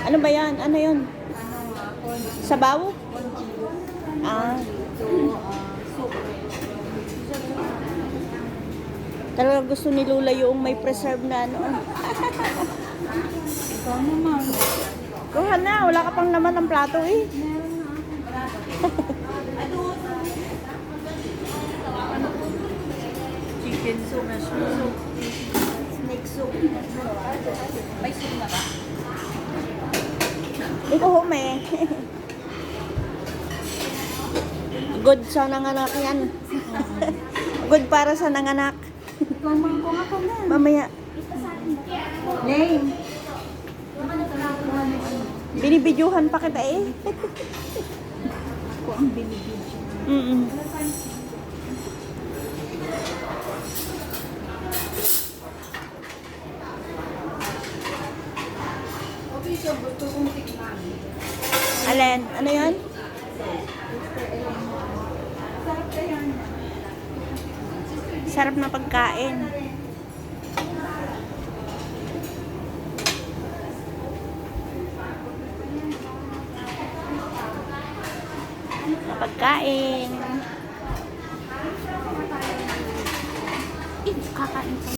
Ano ba yan? Ano yun? Sabaw? Ah. Soup. Talaga gusto ni Lula yung may preserve na ano. Ikaw naman. Kuha na, wala ka pang naman ng plato eh. Meron na ako. Chicken soup, mushroom soup, snake soup. May soup na ba? Hindi ko hume. Good sa nanganak yan. Good para sa nanganak. Ikaw man ko nga na. Mamaya, Name. binibidyuhan pa kita eh. Ako ang binibidyo. Mm-mm. Okay, so gusto kong tikman. Alin? Ano yun? Sarap kaya yan. Sarap na pagkain. Na pagkain. Eh, kakain pa.